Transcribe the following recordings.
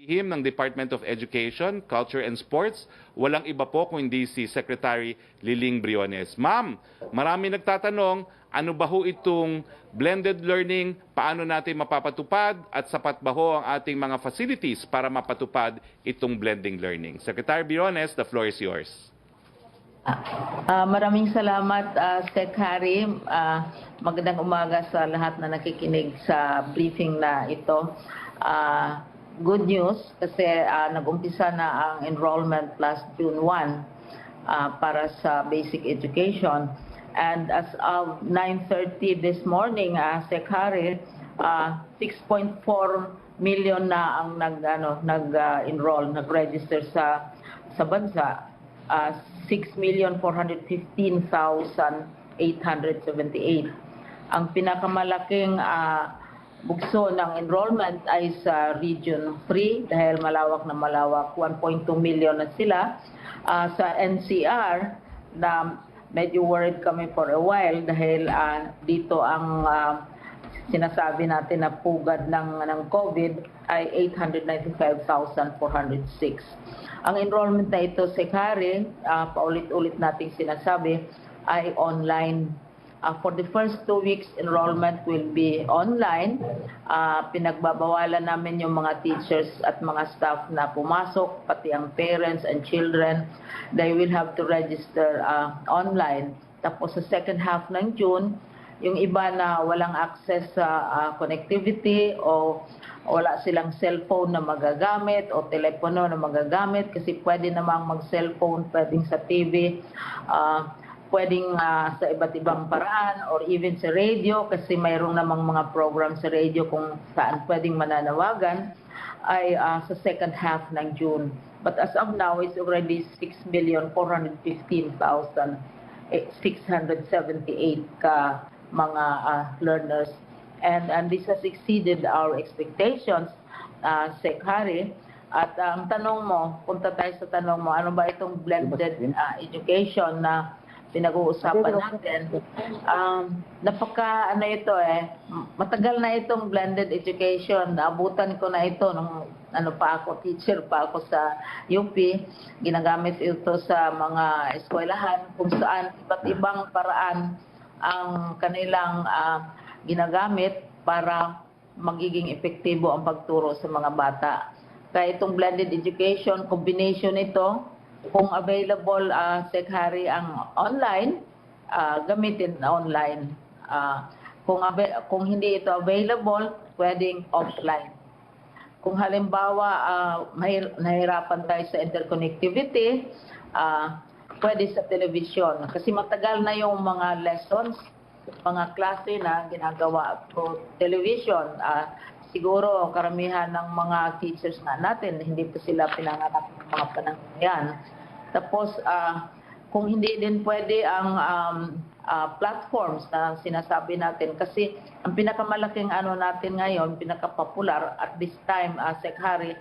Him ng Department of Education, Culture and Sports, walang iba po kundi si Secretary Liling Briones. Ma'am, marami nagtatanong, ano ba ho itong blended learning, paano natin mapapatupad at sapat ba ho ang ating mga facilities para mapatupad itong blending learning? Secretary Briones, the floor is yours. Maraming salamat, Sec. Harry. Magandang umaga sa lahat na nakikinig sa briefing na ito. Good news kasi nag-umpisa na ang enrollment last June 1 para sa basic education. And as of 9:30 this morning, Sec. Harry, 6.4 million na ang nag-enroll, nag-register sa bansa. 6,415,878. Ang pinakamalaking bugso ng enrollment ay sa Region 3 dahil malawak na malawak, 1.2 million na sila. Sa NCR na medyo worried kami for a while dahil dito ang sinasabi natin na pugad ng COVID ay 895,406. Ang enrollment na ito, Sec. Harry, paulit-ulit nating sinasabi, ay online. For the first 2 weeks, enrollment will be online. Pinagbabawalan namin yung mga teachers at mga staff na pumasok, pati ang parents and children. They will have to register online. Tapos sa second half ng June, yung iba na walang access sa connectivity o wala silang cellphone na magagamit o telepono na magagamit kasi pwede namang mag-cellphone, pwedeng sa TV, pwedeng sa iba't ibang paraan or even sa radio kasi mayroong namang mga program sa radio kung saan pwedeng mananawagan ay sa second half ng June. But as of now, it's already 6,415,678 ka mga learners. And this has exceeded our expectations, Sec. Harry. At ang tanong mo, punta tayo sa tanong mo, ano ba itong blended education na pinag-uusapan natin? Matagal na itong blended education. Naabutan ko na ito nung teacher pa ako sa UP. Ginagamit ito sa mga eskwelahan kung saan iba't ibang paraan ang kanilang ginagamit para magiging epektibo ang pagturo sa mga bata. Kaya itong blended education, combination ito, kung available, Sec. Harry, ang online, gamitin online. Kung hindi ito available, pwedeng offline. Kung halimbawa, nahirapan tayo sa interconnectivity, pwede sa television. Kasi matagal na yung mga lessons, mga klase na ginagawa through television. Siguro karamihan ng mga teachers natin, hindi pa sila pinanganak ng mga panahon yan. Tapos, kung hindi din pwede ang platforms na sinasabi natin, kasi ang pinakamalaking natin ngayon, pinakapopular at this time, Sec. Harry,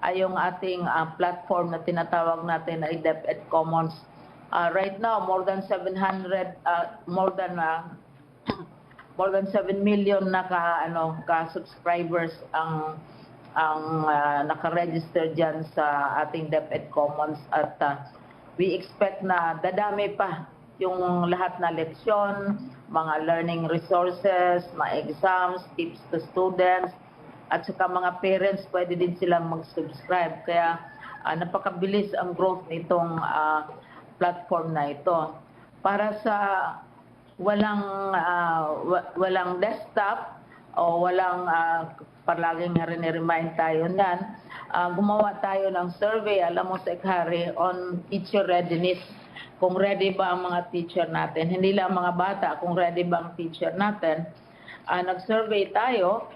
ay yung ating platform na tinatawag natin ay DEPED Commons. Right now, more than 7 million na ka-subscribers ang naka-register diyan sa ating DepEd Commons at we expect na dadami pa yung lahat na leksyon, mga learning resources, mga exams, tips to students at saka mga parents pwede din silang mag-subscribe. Kaya napakabilis ang growth nitong platform na ito. Para sa walang desktop o walang palaging remind tayo nan, gumawa tayo ng survey, alam mo, Sec. Harry, on teacher readiness. Kung ready ba ang mga teacher natin, hindi lang mga bata, kung ready ba ang teacher natin. Nag-survey tayo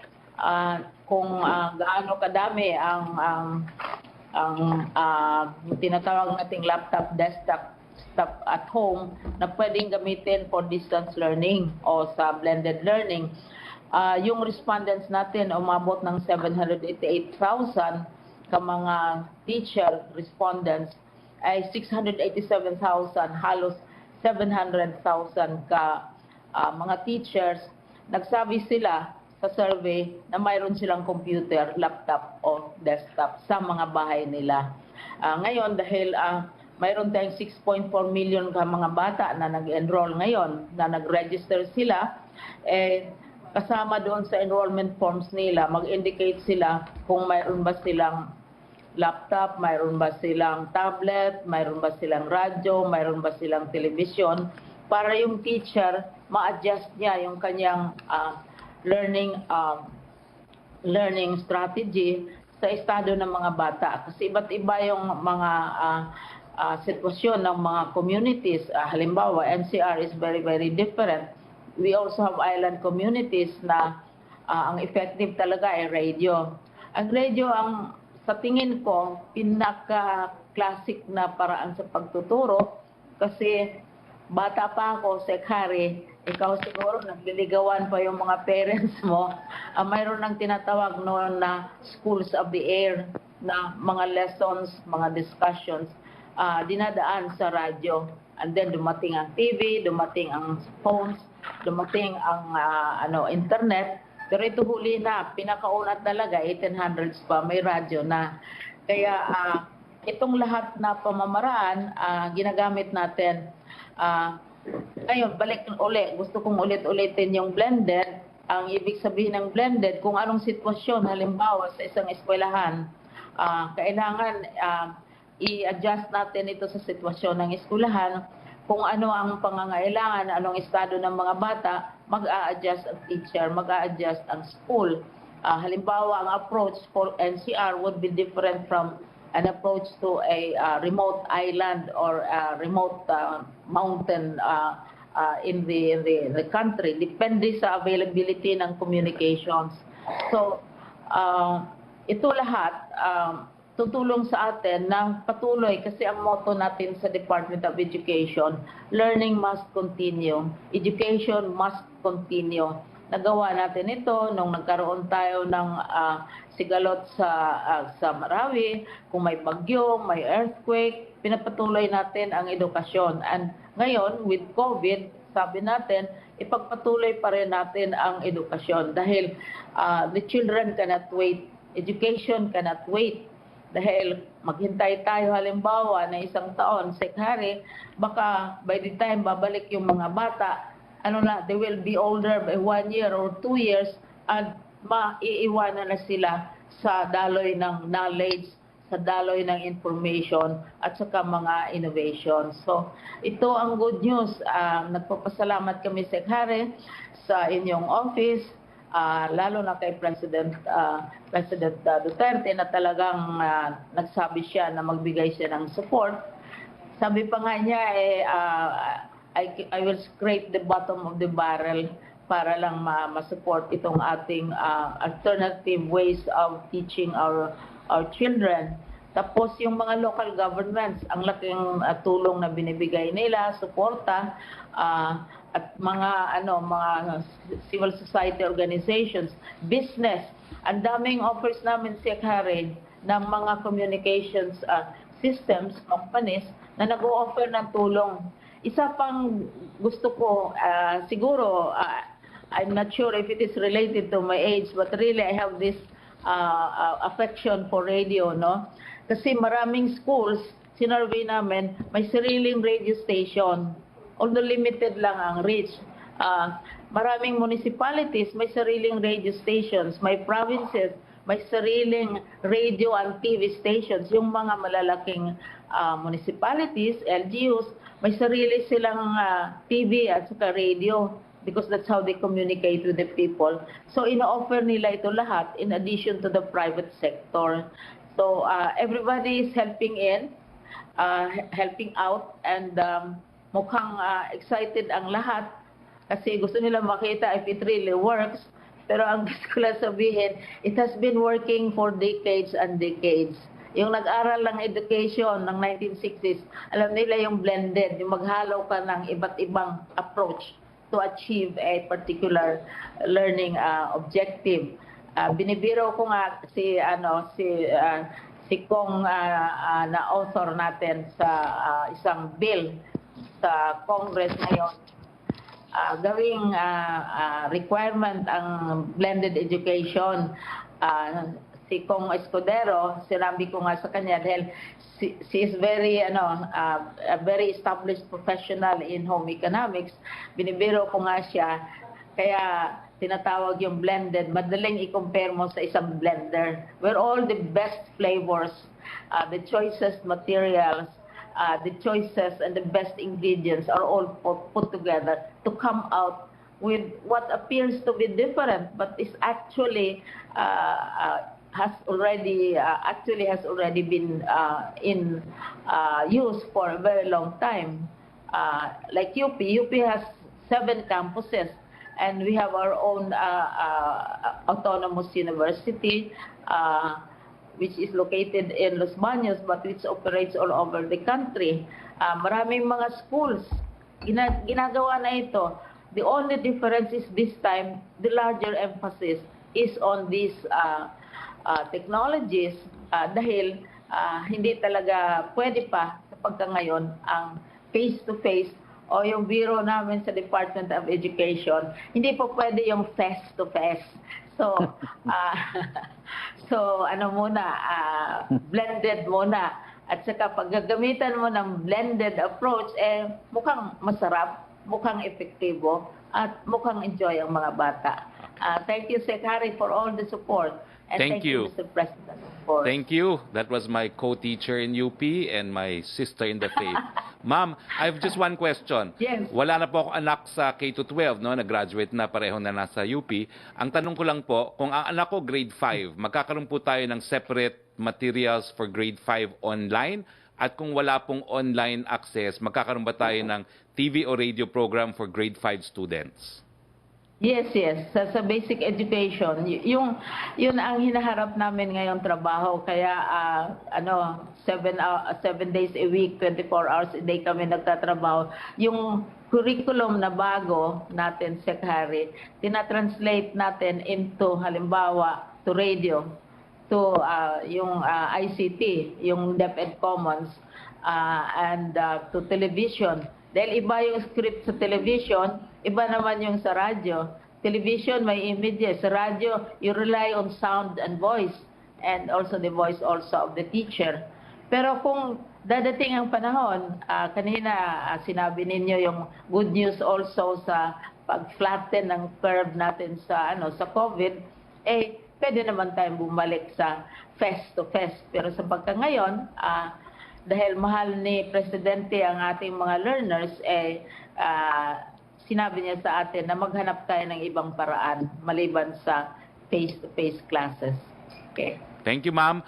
kung gaano kadami ang tinatawag nating laptop, desktop at home na pwedeng gamitin for distance learning o sa blended learning. Yung respondents natin umabot ng 788,000 ka mga teacher respondents ay 687,000, halos 700,000 ka mga teachers. Nagsabi sila sa survey na mayroon silang computer, laptop o desktop sa mga bahay nila. Ngayon, dahil mayroon tayong 6.4 million ka mga bata na nag-enroll ngayon, na nag-register sila, kasama doon sa enrollment forms nila, mag-indicate sila kung mayroon ba silang laptop, mayroon ba silang tablet, mayroon ba silang radyo, mayroon ba silang television, para yung teacher ma-adjust niya yung kanyang learning strategy sa estado ng mga bata. Kasi iba't iba yung mga sitwasyon ng mga communities. Halimbawa, NCR is very, very different. We also have island communities na ang effective talaga ay radio. Ang radio, sa tingin ko, pinaka-classic na paraan sa pagtuturo kasi bata pa ako, Sekari, ikaw siguro nagliligawan pa yung mga parents mo. Mayroon ng tinatawag noon na schools of the air na mga lessons, mga discussions, dinadaan sa radyo. And then dumating ang TV, dumating ang phones, dumating ang internet. Pero ito huli na, pinakauna talaga, 1800s pa, may radyo na. Kaya itong lahat na pamamaraan, ginagamit natin. Ngayon, balik ulit. Gusto kong ulit-ulitin yung blended. Ang ibig sabihin ng blended, kung anong sitwasyon, halimbawa sa isang eskwelahan, kailangan i-adjust natin ito sa sitwasyon ng eskwelahan. Kung ano ang pangangailangan, anong estado ng mga bata, mag-a-adjust ang teacher, mag-a-adjust ang school. Halimbawa, ang approach for NCR would be different from an approach to a remote island or remote mountain in the country. Depende sa availability ng communications. So, ito lahat tutulong sa atin na patuloy kasi ang motto natin sa Department of Education, learning must continue, education must continue. Nagawa natin ito nung nagkaroon tayo ng sigalot sa Marawi, kung may bagyo, may earthquake, pinapatuloy natin ang edukasyon. And ngayon, with COVID, sabi natin, ipagpatuloy pa rin natin ang edukasyon dahil the children cannot wait, education cannot wait. Dahil maghintay tayo halimbawa na isang taon, Sekari, baka by the time babalik yung mga bata, they will be older by 1 year or 2 years at maiiwanan na sila sa daloy ng knowledge, sa daloy ng information at saka mga innovation. So ito ang good news. Nagpapasalamat kami, Sekari, sa inyong office, lalo na kay President Duterte na talagang nagsabi siya na magbigay siya ng support. Sabi pa nga niya, I will scrape the bottom of the barrel para lang ma-support itong ating alternative ways of teaching our children. Tapos yung mga local governments, ang laking tulong na binibigay nila, suporta, at mga civil society organizations, business. Ang daming offers namin, Sekari, ng mga communications systems, companies na nag-o-offer ng tulong. Isa pang gusto ko, siguro, I'm not sure if it is related to my age, but really I have this affection for radio, no? Kasi maraming schools, sinurvey namin, may sariling radio station. Although limited lang ang reach. Maraming municipalities, may sariling radio stations. May provinces, may sariling radio and TV stations. Yung mga malalaking municipalities, LGUs, may sarili silang TV at saka radio because that's how they communicate with the people. So ino-offer nila ito lahat in addition to the private sector. So everybody is helping out, and mukhang excited ang lahat kasi gusto nila makita if it really works. Pero ang gusto ko lang sabihin, it has been working for decades and decades. Yung nag-aral ng education ng 1960s, alam nila yung blended, yung maghalo ka ng iba't ibang approach to achieve a particular learning objective. Binibiro ko nga si Kong na author natin sa isang bill sa Congress ngayon. gawing requirement ang blended education. Si Kong Escudero, sinabi ko nga sa kanya dahil she is very a very established professional in home economics. Binibiro ko nga siya, kaya tinatawag yung blended, madaling i-compare mo sa isang blender where all the best flavors, the choicest materials, the choices and the best ingredients are all put together to come out with what appears to be different but is actually has already been in use for a very long time. Like UP has 7 campuses, and we have our own autonomous university, which is located in Los Baños, but which operates all over the country. Maraming mga schools ginagawa na ito. The only difference is this time, the larger emphasis is on these technologies dahil hindi talaga pwede pa sa pagkangayon ang face-to-face o yung biro namin sa Department of Education, hindi po pwede yung face-to-face. So, blended muna. At saka pag gagamitan mo ng blended approach, mukhang masarap, mukhang epektibo, at mukhang enjoy ang mga bata. Thank you, Secretary, for all the support. And Thank you. Mr. President. For... Thank you. That was my co-teacher in UP and my sister in the faith. Ma'am, I have just one question. Yes. Wala na po ako anak sa K-12, no? Nag-graduate na, pareho na nasa UP. Ang tanong ko lang po, kung ang anak ko grade 5, magkakaroon po tayo ng separate materials for grade 5 online? At kung wala pong online access, magkakaroon ba tayo ng TV o radio program for grade 5 students? Yes. Sa basic education, yun ang hinaharap namin ngayong trabaho. Kaya 7 days a week, 24 hours a day kami nagtatrabaho. Yung curriculum na bago natin, Secretary, tinatranslate natin into, halimbawa, to radio, to yung ICT, yung DEPED Commons, and to television. Dahil iba yung script sa television, iba naman yung sa radyo. Television, may images. Sa radyo, you rely on sound and voice, and also the voice also of the teacher. Pero kung dadating ang panahon, kanina sinabi ninyo yung good news also sa pag-flatten ng curve natin sa COVID, pwede naman tayong bumalik sa face-to-face. Pero sa pagkangayon, dahil mahal ni Presidente ang ating mga learners, sinabi niya sa atin na maghanap tayo ng ibang paraan maliban sa face-to-face classes. Okay. Thank you, ma'am.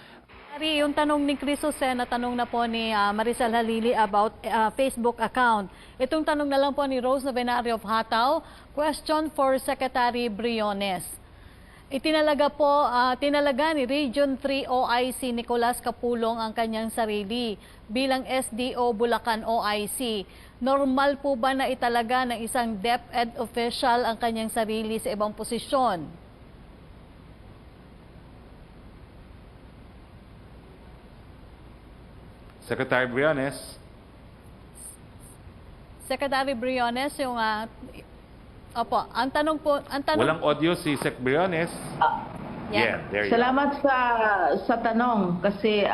Yung tanong ni Chris Jose na tanong na po ni Maricel Halili about Facebook account. Itong tanong na lang po ni Rose Novenario of Hataw. Question for Secretary Briones. Tinalaga ni Region 3 OIC Nicolas Capulong ang kanyang sarili bilang SDO Bulacan OIC. Normal po ba na italaga ng isang DepEd official ang kanyang sarili sa ibang posisyon? Secretary Briones. Secretary Briones, yung opo, ang tanong po, Walang audio si Sec Briones. yeah. There you Salamat sa tanong kasi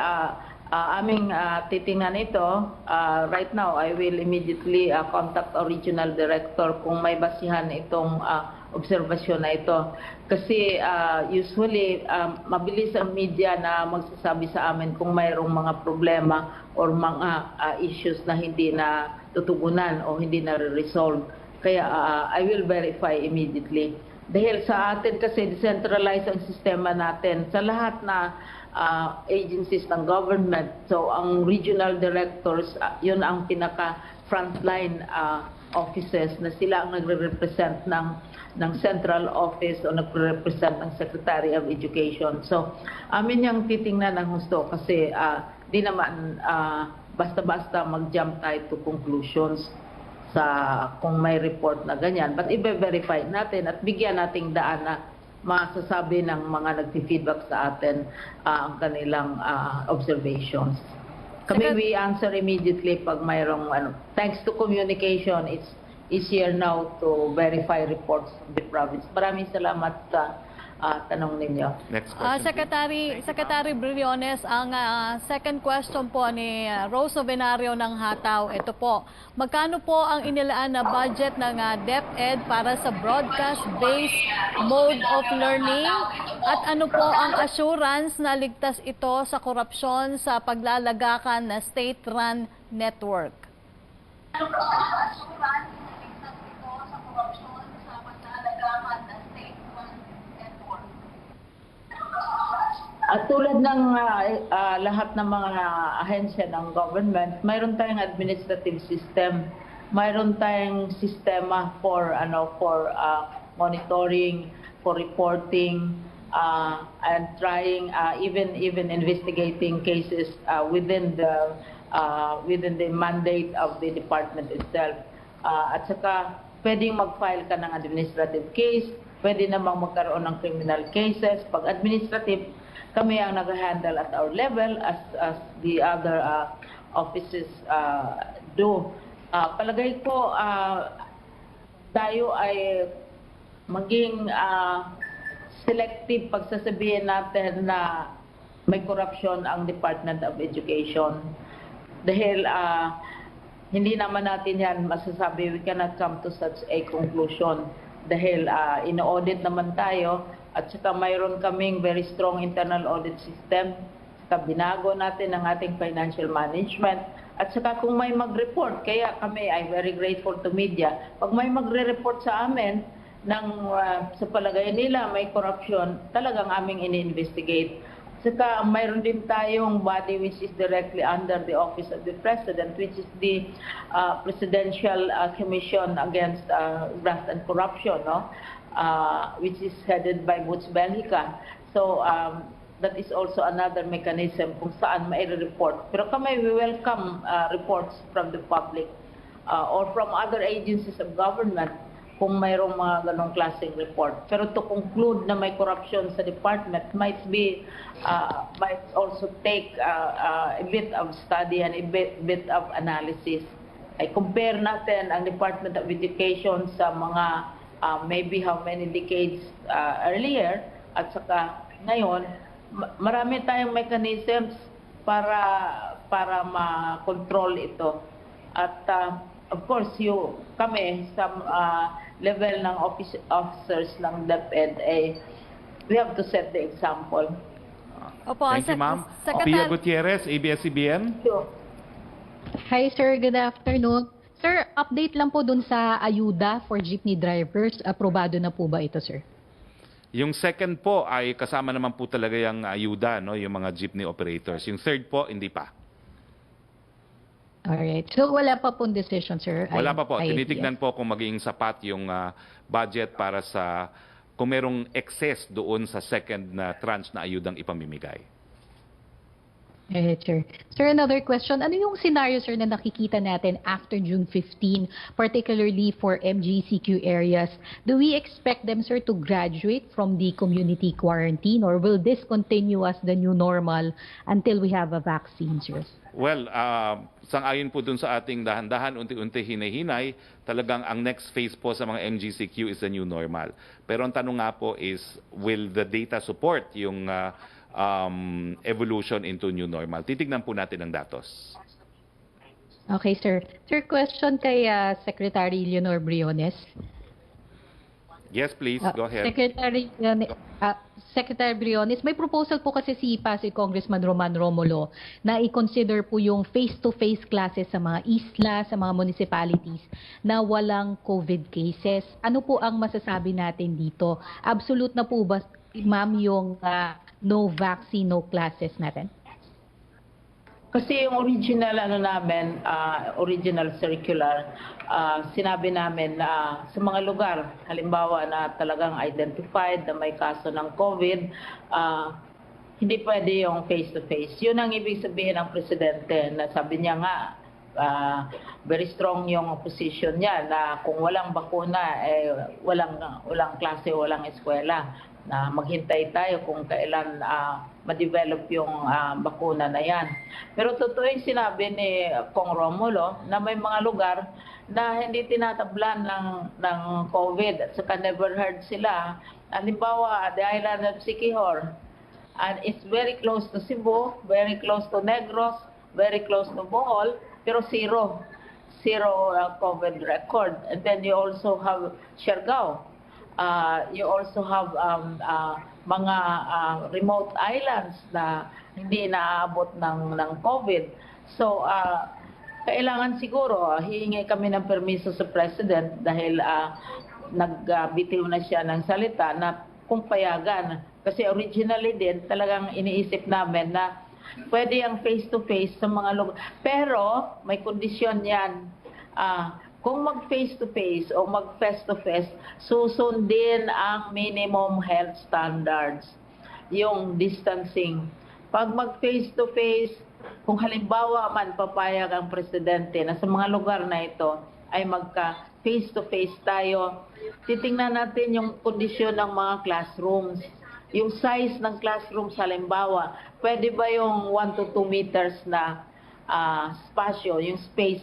aming titingnan ito. Right now, I will immediately contact our regional director kung may basihan itong obserbasyon na ito. Kasi usually, mabilis ang media na magsasabi sa amin kung mayroong mga problema or mga issues na hindi na tutugunan o hindi na re-resolve. Kaya I will verify immediately. Dahil sa atin kasi decentralized ang sistema natin sa lahat na agencies ng government. So ang regional directors, yun ang pinaka frontline offices na sila ang nagre-represent ng central office o nagre-represent ng Secretary of Education. So amin yung titingnan ng husto kasi di naman basta-basta mag-jump tayo to conclusions sa kung may report na ganyan. But i-verify natin at bigyan nating daan na masasabi ng mga nag-feedback sa atin ang kanilang observations. Kami we answer immediately pag mayroong thanks to communication, easier now to verify reports from the province. Maraming salamat sa tanong ninyo. Next question. Secretary Briones, ang second question po ni Rose Novenario ng Hataw. Ito po, magkano po ang inilaan na budget ng DepEd para sa broadcast-based mode of learning? At ano po ang assurance na ligtas ito sa korupsyon sa paglalagakan na state-run network? Ano po ang assurance na ligtas ito sa korupsyon sa paglalagakan ng state-run network? At tulad ng lahat ng mga ahensya ng government, mayroon tayong administrative system, mayroon tayong sistema for monitoring, for reporting, and trying even investigating cases within the mandate of the department itself. At saka pwedeng mag-file ka ng administrative case, pwede namang magkaroon ng criminal cases. Pag administrative, kami ang nag-handle at our level as the other offices do. Palagay ko tayo ay maging selective pagsasabihin natin na may corruption ang Department of Education. Dahil hindi naman natin yan masasabi, we cannot come to such a conclusion. Dahil ino-audit naman tayo at saka mayroon kaming very strong internal audit system. Saka binago natin ang ating financial management. At saka kung may mag-report, kaya kami ay very grateful to media. Pag may magre-report sa amin, sa palagay nila may corruption, talagang aming ini-investigate. Saka mayroon din tayong body which is directly under the office of the President, which is the Presidential Commission Against Graft and Corruption, no? Which is headed by Butch Belhica. So that is also another mechanism kung saan mai-report. Pero kami, we welcome reports from the public or from other agencies of government kung mayroong mga ganong klaseng report. Pero to conclude na may corruption sa department might also take a bit of study and a bit of analysis. Ay compare natin ang Department of Education sa mga maybe how many decades earlier at saka ngayon, marami tayong mechanisms para ma-control ito. At of course, kami sa level ng officers ng DepEd, we have to set the example. Opo, Thank you, ma'am. Pia Gutierrez, ABS-CBN. Hi, sir. Good afternoon. Sir, update lang po dun sa ayuda for jeepney drivers. Aprobado na po ba ito, sir? Yung second po ay kasama naman po talaga yung ayuda, no, yung mga jeepney operators. Yung third po, hindi pa. Alright. So, wala pa pong decision, sir? Wala pa po. Tinitignan po kung magiging sapat yung budget para sa kung merong excess doon sa second na tranche na ayudang ipamimigay. Sir. Sir, another question. Ano yung scenario, sir, na nakikita natin after June 15, particularly for MGCQ areas? Do we expect them, sir, to graduate from the community quarantine, or will this continue as the new normal until we have a vaccine, sir? Well, sang-ayon po dun sa ating dahan-dahan, unti-unti hinay-hinay, talagang ang next phase po sa mga MGCQ is the new normal. Pero ang tanong nga po is, will the data support yung evolution into new normal? Titignan po natin ang datos. Okay, sir. Sir, question kay Secretary Leonor Briones. Yes, please. Go ahead. Secretary Briones, may proposal po kasi si Pasig Congressman Roman Romulo na i-consider po yung face-to-face classes sa mga isla, sa mga municipalities na walang COVID cases. Ano po ang masasabi natin dito? Absolute na po ba, ma'am, yung no vaccine, no classes natin? Kasi yung original original circular, sinabi namin na sa mga lugar, halimbawa na talagang identified na may kaso ng COVID, hindi pwede yung face-to-face. Yun ang ibig sabihin ng Presidente, na sabi niya nga, very strong yung position niya na kung walang bakuna, walang klase, walang eskwela. na maghintay tayo kung kailan ma-develop yung bakuna na yan. Pero totoo yung sinabi ni Kong Romulo na may mga lugar na hindi tinatablan ng COVID at saka never heard sila. Halimbawa, the island of Siquijor, and it's very close to Cebu, very close to Negros, very close to Bohol, pero zero COVID record. And then you also have Siargao. You also have mga remote islands na hindi naaabot ng COVID. So, kailangan siguro hihingi kami ng permiso sa President dahil nagbitiw na siya ng salita na kung payagan. Kasi originally din talagang iniisip namin na pwede ang face-to-face sa mga lugar. Pero may kondisyon yan. Kung mag-face-to-face o mag-face-to-face, susundin ang minimum health standards, yung distancing. Pag mag-face-to-face, kung halimbawa man papayag ang presidente na sa mga lugar na ito ay magka-face-to-face tayo, titingnan natin yung kondisyon ng mga classrooms. Yung size ng classrooms halimbawa, pwede ba yung 1 to 2 meters na spasyo, yung space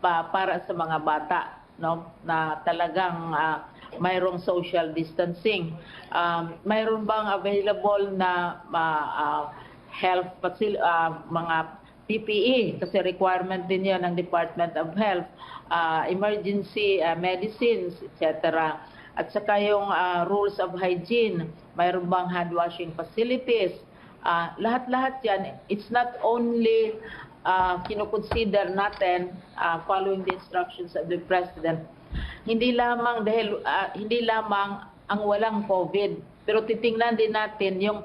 para sa mga bata, no, na talagang mayroong social distancing. Mayroon bang available na health mga PPE, kasi requirement din yan ng Department of Health, emergency medicines, etc. At saka yung rules of hygiene, mayroon bang hand washing facilities, lahat-lahat yan. It's not only kinoconsider natin following the instructions of the President. Hindi lamang ang walang COVID, pero titingnan din natin yung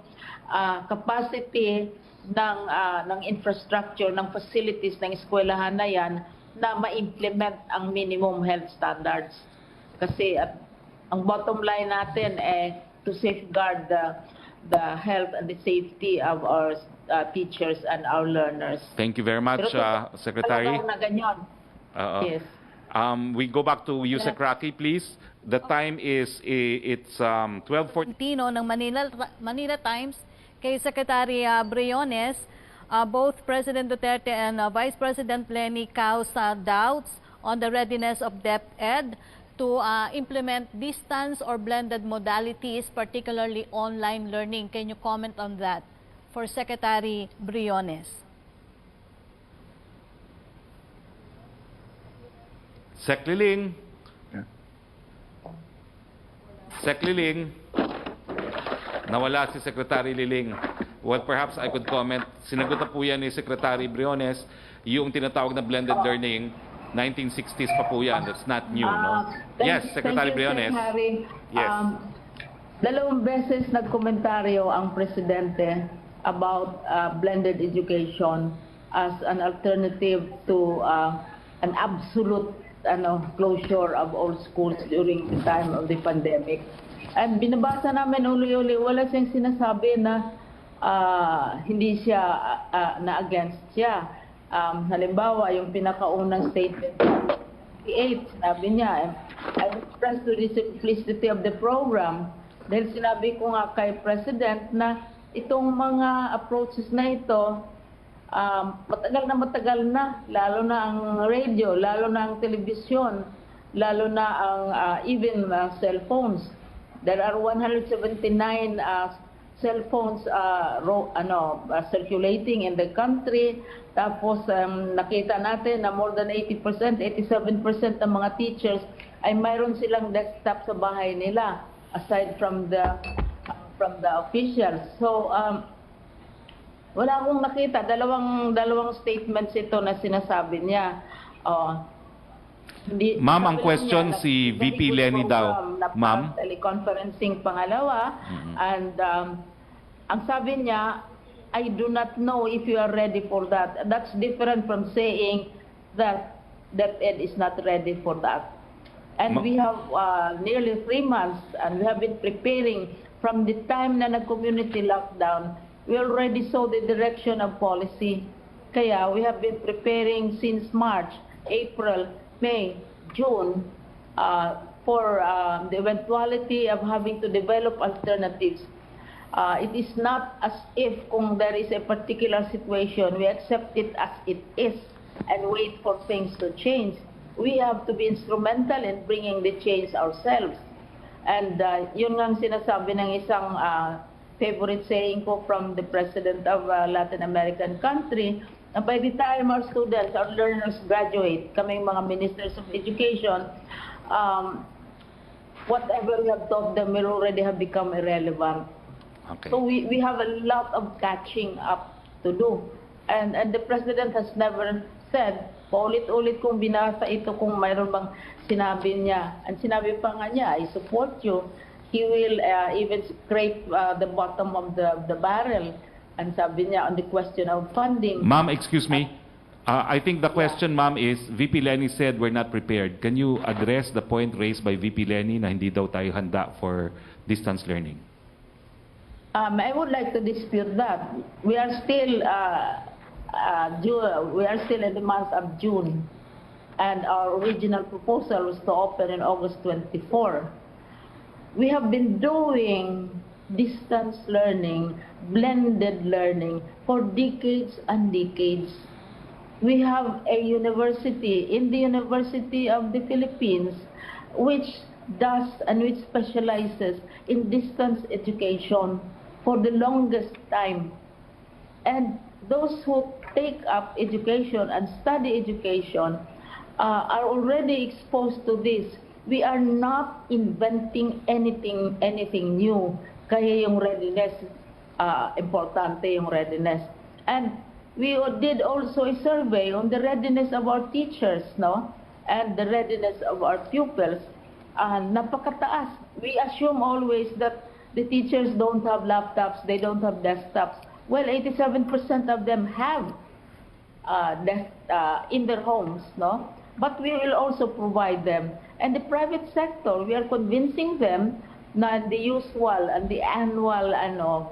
capacity ng infrastructure, ng facilities ng eskwelahan na yan na ma-implement ang minimum health standards. Kasi ang bottom line natin to safeguard the health and the safety of our teachers and our learners. Thank you very much, Secretary. Na ganyan. Yes. We go back to Yusek Raki, please. The time is it's 12:40. Tino ng Manila Times kay Secretary Briones, both President Duterte and Vice President Leni caused doubts on the readiness of DEPED to implement distance or blended modalities, particularly online learning. Can you comment on that for Secretary Briones? Sec Liling. Sec Liling. Nawala si Secretary Liling. Well, perhaps I could comment. Sinagot na po yan ni Secretary Briones, yung tinatawag na blended learning, 1960s pa po yan. That's not new, no? Yes, Secretary Briones. Yes. Dalawang beses nagkomentaryo ang Presidente about blended education as an alternative to an absolute closure of all schools during the time of the pandemic. And binabasa namin uli-uli, wala siyang sinasabi na hindi siya na against siya. Halimbawa, yung pinakaunang statement niya, 8, sabi niya, I'm impressed with the simplicity of the program. Dahil sinabi ko nga kay President na itong mga approaches na ito, matagal na, lalo na ang radio, lalo na ang telebisyon, lalo na ang even cell phones. There are 179 cell phones circulating in the country. Tapos nakita natin na more than 80%, 87% ng mga teachers ay mayroon silang desktop sa bahay nila aside from the officials. So wala akong nakita, dalawang statements ito na sinasabi niya. Ma'am, ang question si VP Leni daw. Ma'am? Teleconferencing pangalawa. And ang sabi niya, I do not know if you are ready for that. That's different from saying that DepEd is not ready for that. And we have nearly 3 months and we have been preparing from the time na nag-community lockdown. We already saw the direction of policy. Kaya we have been preparing since March, April, May, June, for the eventuality of having to develop alternatives. It is not as if kung there is a particular situation, we accept it as it is and wait for things to change. We have to be instrumental in bringing the change ourselves. And yun nga ang sinasabi ng isang favorite saying ko from the president of Latin American country, na by the time our students, our learners graduate, kaming mga ministers of education, whatever we have taught them will already have become irrelevant. Okay. So we have a lot of catching up to do. And the president has never said, paulit-ulit kong binasa ito kung mayroon bang sinabi niya. And sinabi pa nga niya, I support you. He will even scrape the bottom of the barrel. And sabi niya on the question of funding. Ma'am, excuse me. I think the question, ma'am, is VP Lenny said we're not prepared. Can you address the point raised by VP Lenny na hindi daw tayo handa for distance learning? I would like to dispute that. We are still in the month of June, and our original proposal was to open in August 24. We have been doing distance learning, blended learning for decades and decades. We have a university in the University of the Philippines which does and which specializes in distance education for the longest time. And those who take up education and study education are already exposed to this. We are not inventing anything new. Kaya yung readiness, importante yung readiness. And we did also a survey on the readiness of our teachers, no? And the readiness of our pupils. Napakataas. We assume always that the teachers don't have laptops, they don't have desktops. Well, 87% of them have in their homes, no? But we will also provide them. And the private sector, we are convincing them na the usual and the annual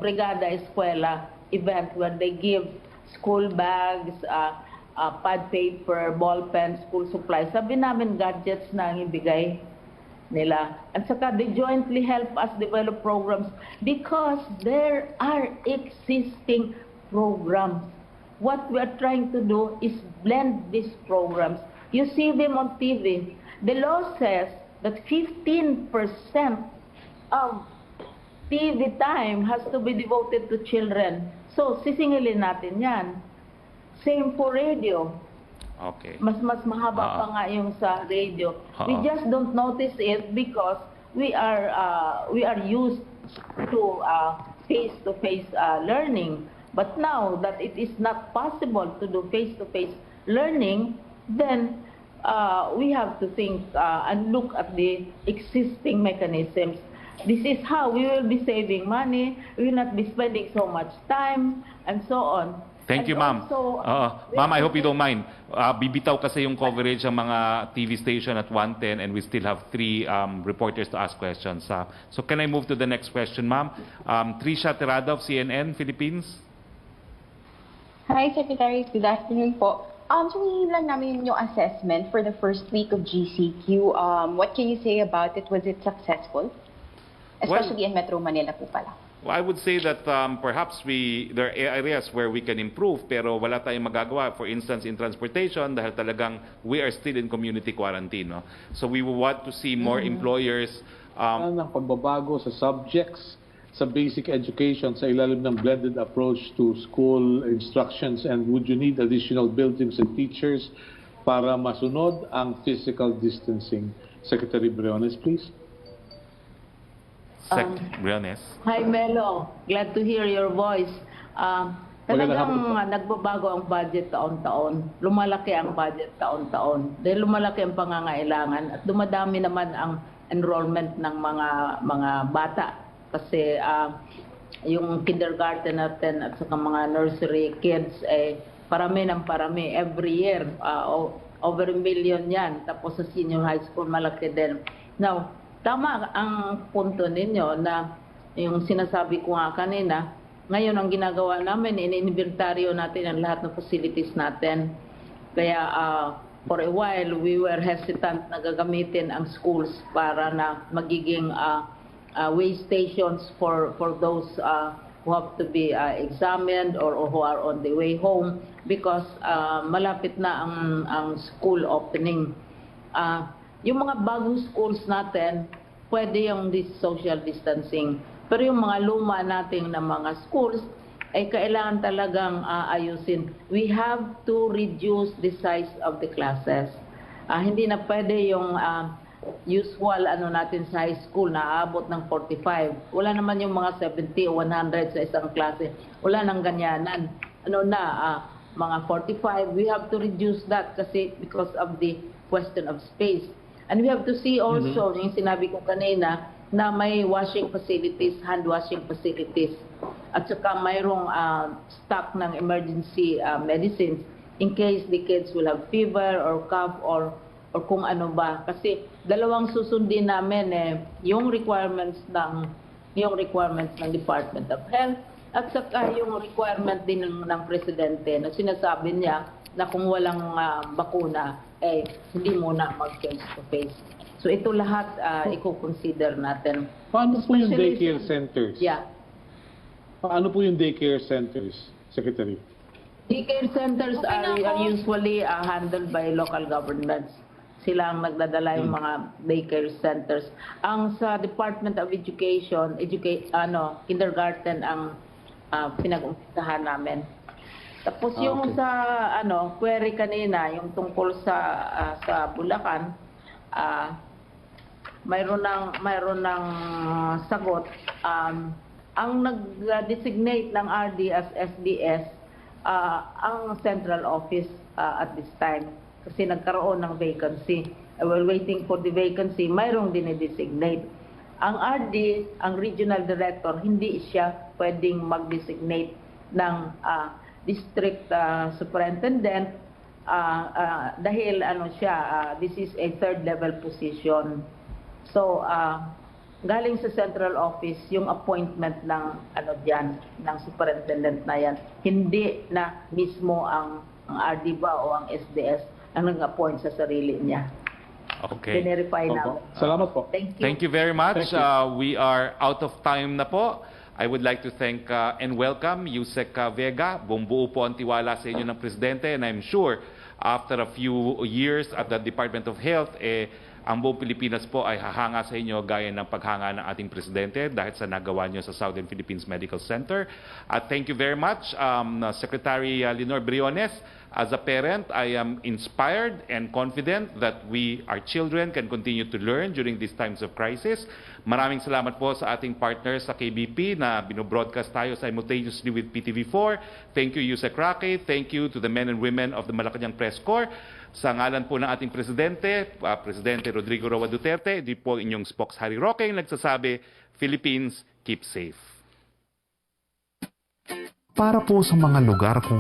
Brigada Eskwela event where they give school bags, pad paper, ball pen, school supplies. Sabi namin gadgets na ang ibigay nila. At saka they jointly help us develop programs because there are existing programs. What we are trying to do is blend these programs. You see them on TV. The law says that 15% of TV time has to be devoted to children. So, sisingilin natin yan. Same for radio. Okay. Mas mahaba pa nga yung sa radio. We just don't notice it because we are used to face-to-face learning. But now that it is not possible to do face-to-face learning, then we have to think and look at the existing mechanisms. This is how we will be saving money, we will not be spending so much time, and so on. Thank you, ma'am. Ma'am, I hope you don't mind. Bibitaw kasi yung coverage ng mga TV station at 1:10 and we still have 3 reporters to ask questions. So can I move to the next question, ma'am? Trisha Terada of CNN Philippines. Hi, Secretary. Good afternoon po. So hingin lang namin yung assessment for the first week of GCQ. What can you say about it? Was it successful? Especially in Metro Manila po pala. Well, I would say that perhaps there are areas where we can improve pero wala tayong magagawa. For instance, in transportation, dahil talagang we are still in community quarantine. No? So we want to see more employers. Ng pagbabago sa subjects sa basic education sa ilalim ng blended approach to school instructions, and would you need additional buildings and teachers para masunod ang physical distancing? Secretary Briones, please. Briones. Hi Melo, glad to hear your voice. Talagang nagbabago ang budget taon-taon. Lumalaki ang budget taon-taon. Dahil lumalaki ang pangangailangan at dumadami naman ang enrollment ng mga bata. Kasi yung kindergarten natin at saka mga nursery kids parami ng parami every year. Over 1 million yan. Tapos sa senior high school malaki din. Now, tama ang punto ninyo na yung sinasabi ko nga kanina, ngayon ang ginagawa namin, in-inventaryo natin ang lahat ng facilities natin. Kaya for a while, we were hesitant na gagamitin ang schools para na magiging way stations for those who have to be examined or who are on the way home because malapit na ang school opening. Yung mga bagong schools natin, pwede yung social distancing. Pero yung mga luma nating na mga schools, ay kailangan talagang ayusin. We have to reduce the size of the classes. Hindi na pwede yung usual natin sa high school na aabot ng 45. Wala naman yung mga 70 o 100 sa isang klase. Wala nang ganyanan. Mga 45, we have to reduce that kasi because of the question of space. And we have to see also, yung sinabi ko kanina, na may washing facilities, hand washing facilities. At saka mayroong stock ng emergency medicines in case the kids will have fever or cough or kung ano ba. Kasi dalawang susundin namin yung requirements ng Department of Health at saka yung requirement din ng Presidente na sinasabi niya na kung walang bakuna, hindi muna mag-face to face. So ito lahat i-consider natin. Paano po yung daycare centers? Yeah. Paano po yung daycare centers, Secretary? Daycare centers are usually handled by local governments. Sila ang nagdadala yung mga daycare centers. Ang sa Department of Education, kindergarten ang pinag-umpisahan namin. Tapos yung sa query kanina, yung tungkol sa Bulacan, mayroon ng sagot. Ang nag-designate ng RD as SDS ang central office at this time kasi nagkaroon ng vacancy. While waiting for the vacancy, mayroong dinidesignate. Ang RD, ang regional director, hindi siya pwedeng mag-designate ng district superintendent dahil this is a third level position. So galing sa central office yung appointment ng ng superintendent na yan. Hindi na mismo ang RD ba o ang SDS ang nag-appoint sa sarili niya. Okay. Verify namin. Salamat po. Thank you. Thank you very much. Thank you. We are out of time na po. I would like to thank and welcome Yusek Vega. Bumubuo po ang tiwala sa inyo ng Presidente, and I'm sure after a few years at the Department of Health, ang buong Pilipinas po ay hahanga sa inyo gaya ng paghanga ng ating Presidente dahil sa nagawa nyo sa Southern Philippines Medical Center. Thank you very much, Secretary Lenore Briones. As a parent, I am inspired and confident that our children can continue to learn during these times of crisis. Maraming salamat po sa ating partners sa KBP na binobroadcast tayo simultaneously with PTV4. Thank you, Yusek Roque. Thank you to the men and women of the Malacanang Press Corps. Sa ngalan po ng ating Presidente, Presidente Rodrigo Roa Duterte, di po inyong spokes Harry Roque nagsasabi, Philippines, keep safe. Para po sa mga lugar kung